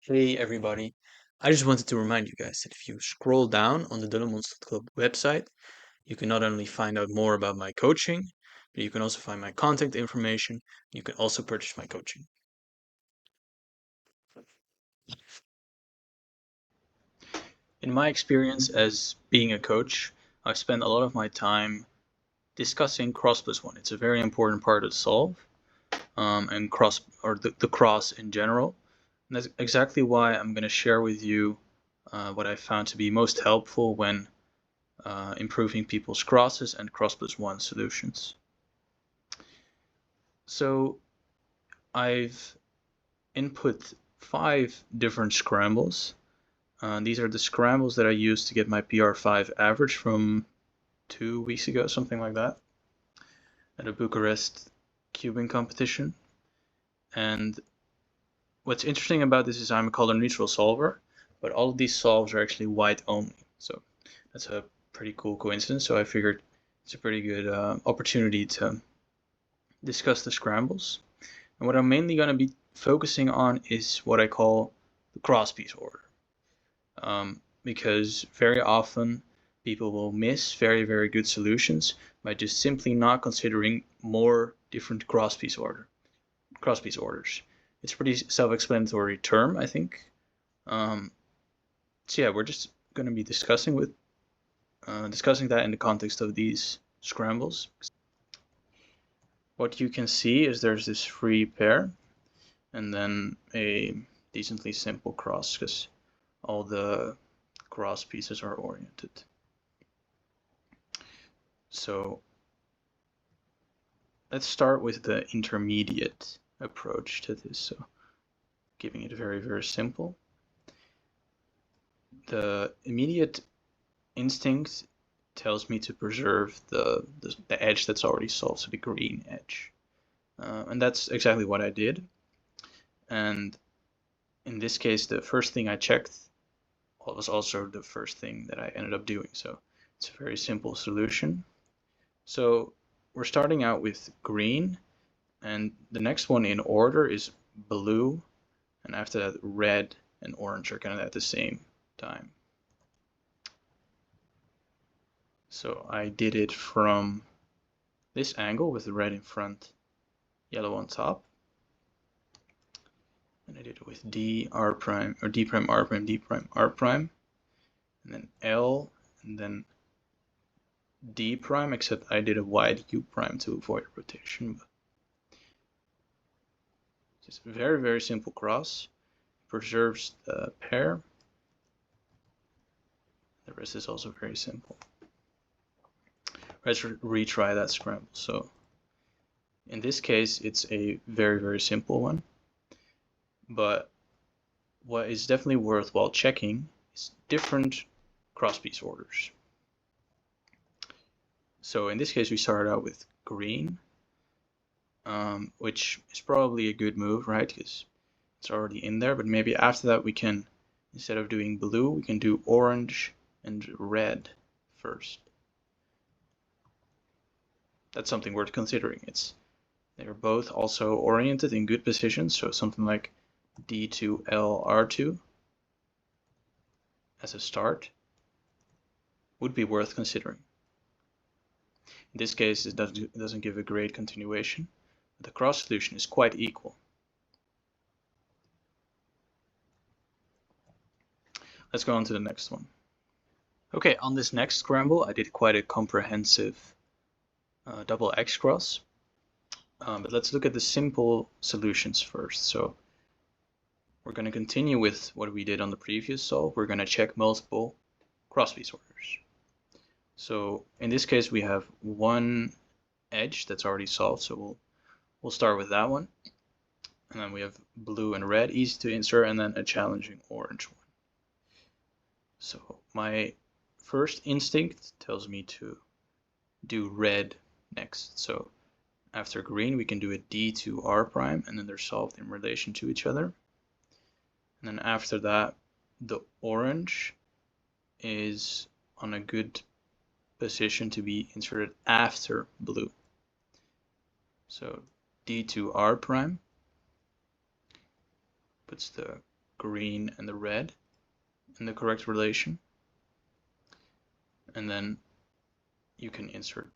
Hey everybody. I just wanted to remind you guys that if you scroll down on the Club website, you can not only find out more about my coaching, but you can also find my contact information. You can also purchase my coaching. In my experience as being a coach, I spend a lot of my time discussing cross plus one. It's a very important part of solve, and cross or the cross in general. And that's exactly why I'm going to share with you what I found to be most helpful when improving people's crosses and cross plus one solutions. So I've input 5 different scrambles. These are the scrambles that I used to get my PR5 average from 2 weeks ago, something like that, at a Bucharest cubing competition. And what's interesting about this is I'm a color neutral solver, but all of these solves are actually white only. So that's a pretty cool coincidence. So I figured it's a pretty good opportunity to discuss the scrambles. And what I'm mainly going to be focusing on is what I call the crosspiece order. Because very often people will miss very, very good solutions by just simply not considering more different crosspiece orders. It's a pretty self-explanatory term, I think. So yeah, we're just going to be discussing that in the context of these scrambles. What you can see is there's this free pair and then a decently simple cross because all the cross pieces are oriented. So let's start with the intermediate approach to this. So keeping it very, very simple. The immediate instinct tells me to preserve the edge that's already solved, so the green edge. And that's exactly what I did. And in this case, the first thing I checked was also the first thing that I ended up doing. So it's a very simple solution. So we're starting out with green, and the next one in order is blue, and after that red and orange are kind of at the same time. So I did it from this angle with the red in front, yellow on top. And I did it with D, R prime, or D prime, R prime, D prime, R prime, and then L, and then D prime, except I did a wide U prime to avoid rotation. Just a very, very simple cross. Preserves the pair. The rest is also very simple. Let's retry that scramble. So in this case, it's a very, very simple one. But what is definitely worthwhile checking is different crosspiece orders. So in this case, we started out with green, which is probably a good move, right? Because it's already in there. But maybe after that, we can, instead of doing blue, we can do orange and red first. That's something worth considering. They're both also oriented in good positions, so something like D2L R2 as a start would be worth considering. In this case, it doesn't give a great continuation, but the cross solution is quite equal. Let's go on to the next one. Okay, on this next scramble, I did quite a comprehensive double X cross. But let's look at the simple solutions first. So we're going to continue with what we did on the previous solve. We're going to check multiple crosspiece orders. So in this case, we have one edge that's already solved. So we'll start with that one. And then we have blue and red, easy to insert, and then a challenging orange one. So my first instinct tells me to do red next. So after green, we can do a D to R prime, and then they're solved in relation to each other. And then after that, the orange is on a good position to be inserted after blue. So D to R prime puts the green and the red in the correct relation. And then you can insert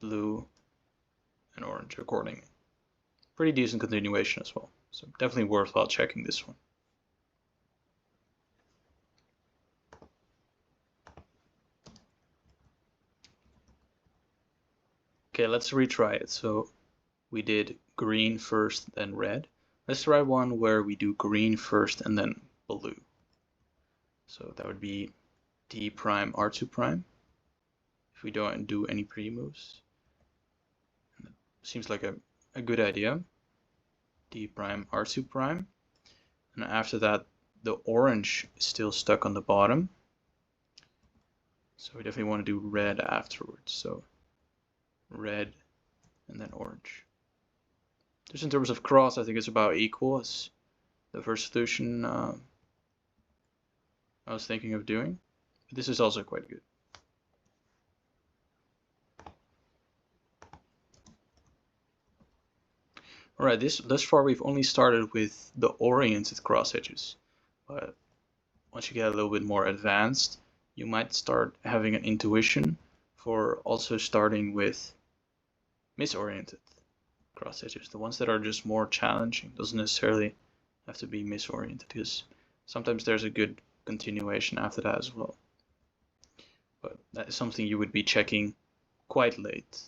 blue and orange accordingly. Pretty decent continuation as well. So definitely worthwhile checking this one. Okay, let's retry it. So we did green first, then red. Let's try one where we do green first and then blue. So that would be D prime, R2 prime. If we don't do any pre-moves. Seems like a good idea. D prime, R2 prime. And after that, the orange is still stuck on the bottom. So we definitely want to do red afterwards. So red and then orange. Just in terms of cross, I think it's about equal as the first solution I was thinking of doing. But this is also quite good. Alright, thus far we've only started with the oriented cross edges. But once you get a little bit more advanced, you might start having an intuition for also starting with misoriented cross edges. The ones that are just more challenging. Doesn't necessarily have to be misoriented, because sometimes there's a good continuation after that as well. But that is something you would be checking quite late.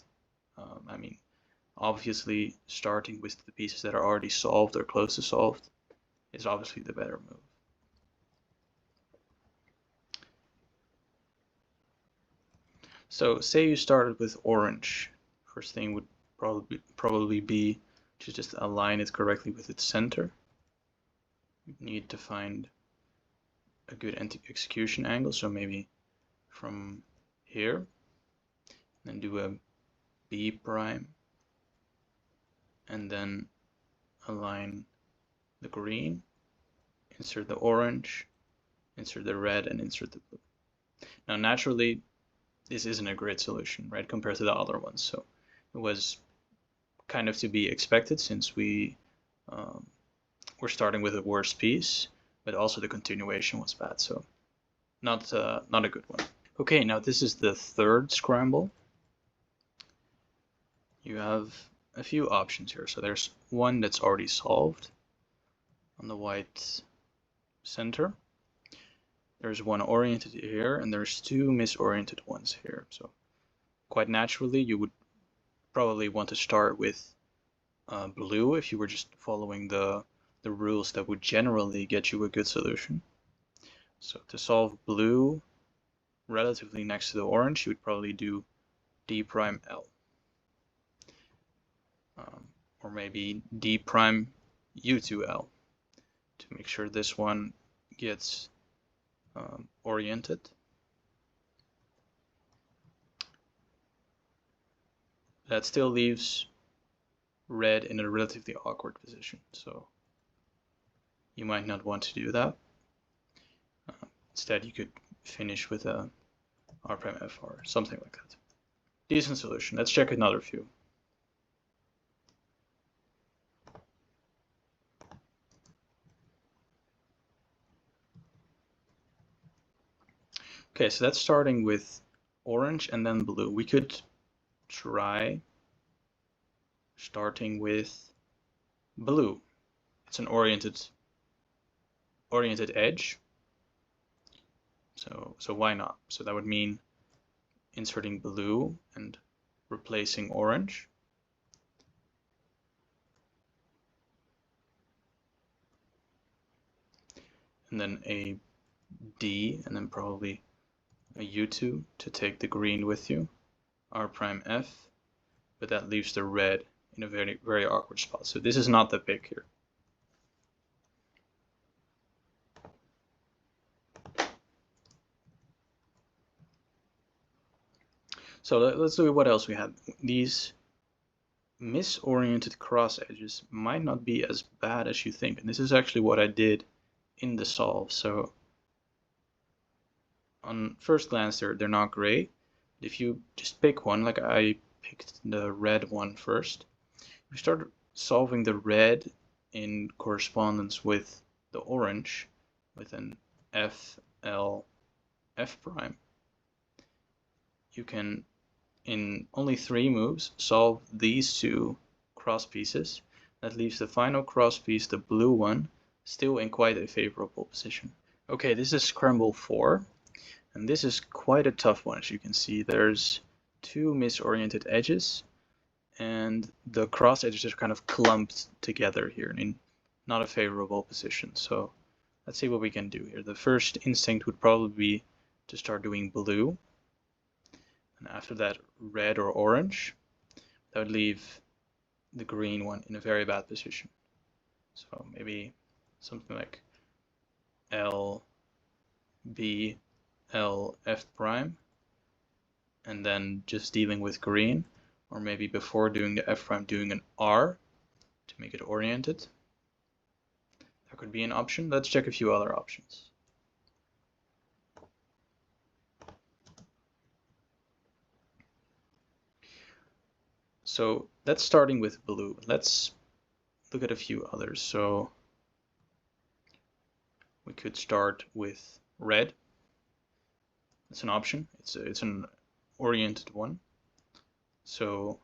I mean, obviously starting with the pieces that are already solved or close to solved is obviously the better move. So say you started with orange. First thing would probably be to just align it correctly with its center. You need to find a good execution angle, so maybe from here, then do a B prime, and then align the green, insert the orange, insert the red, and insert the blue. Now naturally, this isn't a great solution, right, compared to the other ones, so it was kind of to be expected since we were starting with a worse piece, but also the continuation was bad, so not a good one. Okay, now this is the third scramble. You have a few options here. So there's one that's already solved on the white center. There's one oriented here, and there's two misoriented ones here. So quite naturally, you would probably want to start with blue if you were just following the rules that would generally get you a good solution. So to solve blue relatively next to the orange, you would probably do D prime L. Or maybe D prime U2L to make sure this one gets oriented. That still leaves red in a relatively awkward position, so you might not want to do that. Instead, you could finish with a R prime FR, something like that. Decent solution. Let's check another few. Okay, so that's starting with orange and then blue. We could try starting with blue. It's an oriented edge. So why not? So that would mean inserting blue and replacing orange. And then a D, and then probably a U2 to take the green with you, R prime F, but that leaves the red in a very, very awkward spot. So this is not that big here. So let's look at what else we had. These misoriented cross edges might not be as bad as you think. And this is actually what I did in the solve. So on first glance, they're not great. If you just pick one, like I picked the red one first, we start solving the red in correspondence with the orange with an F, L, F prime, you can, in only 3 moves, solve these 2 cross pieces. That leaves the final cross piece, the blue one, still in quite a favorable position. Okay, this is scramble 4, and this is quite a tough one. As you can see, there's 2 misoriented edges, and the cross edges are kind of clumped together here in not a favorable position. So let's see what we can do here. The first instinct would probably be to start doing blue, and after that red or orange. That would leave the green one in a very bad position. So maybe something like L, B, L, F prime, and then just dealing with green, or maybe before doing the F prime doing an R to make it oriented. That could be an option. Let's check a few other options. So that's starting with blue. Let's look at a few others. So we could start with red. It's an option. It's an oriented one. So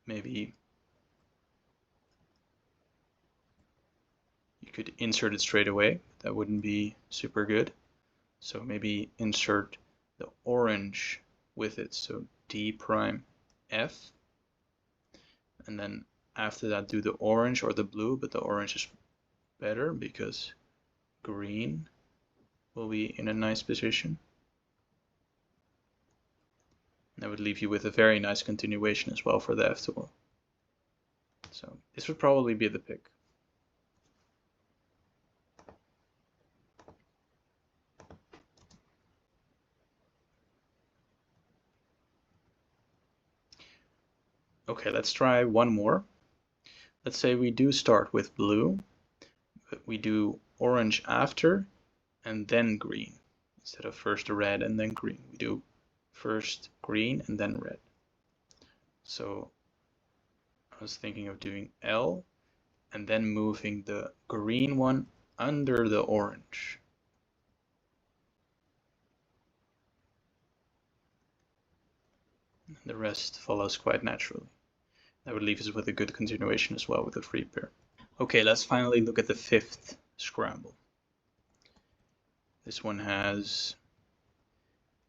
maybe you could insert it straight away. That wouldn't be super good. So maybe insert the orange with it. So D prime F, and then after that do the orange or the blue, but the orange is better because green will be in a nice position. That would leave you with a very nice continuation as well for the F tool. So this would probably be the pick. Okay, let's try one more. Let's say we do start with blue, but we do orange after and then green. Instead of first red and then green, we do first green and then red. So I was thinking of doing L and then moving the green one under the orange. The rest follows quite naturally. That would leave us with a good continuation as well with a free pair. Okay, let's finally look at the 5th scramble. This one has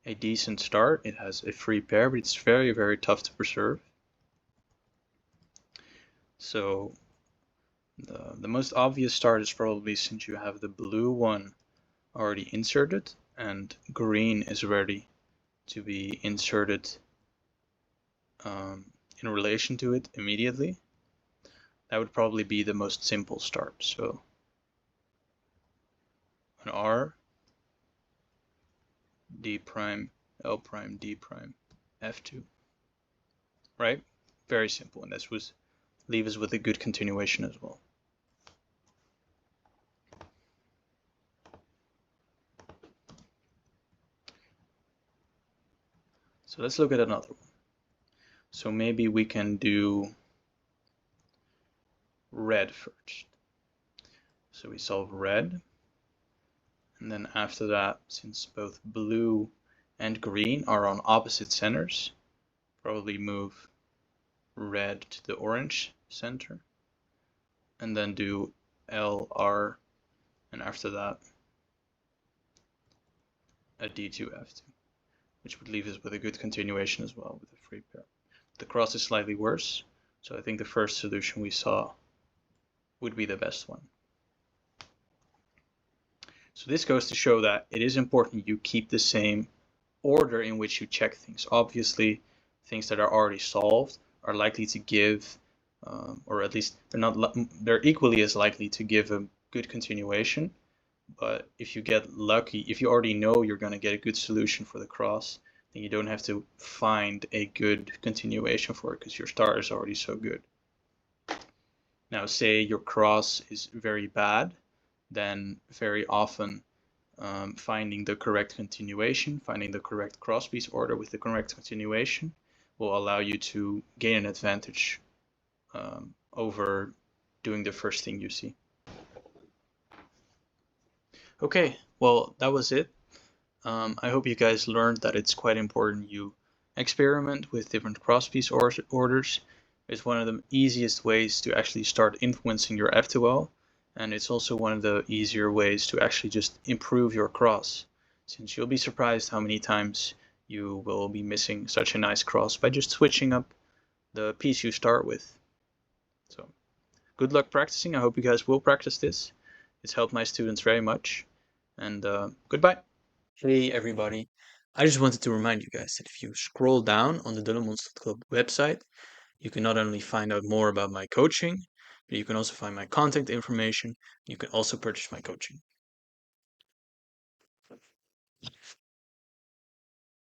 a decent start. It has a free pair, but it's very, very tough to preserve. So the most obvious start is probably, since you have the blue one already inserted and green is ready to be inserted in relation to it immediately, that would probably be the most simple start. So an R, D prime, L prime, D prime, F2, right? Very simple, and this would leave us with a good continuation as well. So let's look at another one. So maybe we can do red first. So we solve red, and then after that, since both blue and green are on opposite centers, probably move red to the orange center, and then do L, R, and after that a D2, F2, which would leave us with a good continuation as well with a free pair. The cross is slightly worse, so I think the first solution we saw would be the best one. So this goes to show that it is important you keep the same order in which you check things. Obviously, things that are already solved are likely to give, or at least they're equally as likely to give a good continuation. But if you get lucky, if you already know you're going to get a good solution for the cross, then you don't have to find a good continuation for it because your start is already so good. Now, say your cross is very bad, then very often finding the correct continuation, finding the correct crosspiece order with the correct continuation will allow you to gain an advantage over doing the first thing you see. Okay, well, that was it. I hope you guys learned that it's quite important you experiment with different cross-piece orders. It's one of the easiest ways to actually start influencing your F2L, and it's also one of the easier ways to actually just improve your cross, since you'll be surprised how many times you will be missing such a nice cross by just switching up the piece you start with. So, good luck practicing. I hope you guys will practice this. It's helped my students very much, and goodbye. Hey everybody, I just wanted to remind you guys that if you scroll down on the Dullemons.club website, you can not only find out more about my coaching, but you can also find my contact information. You can also purchase my coaching.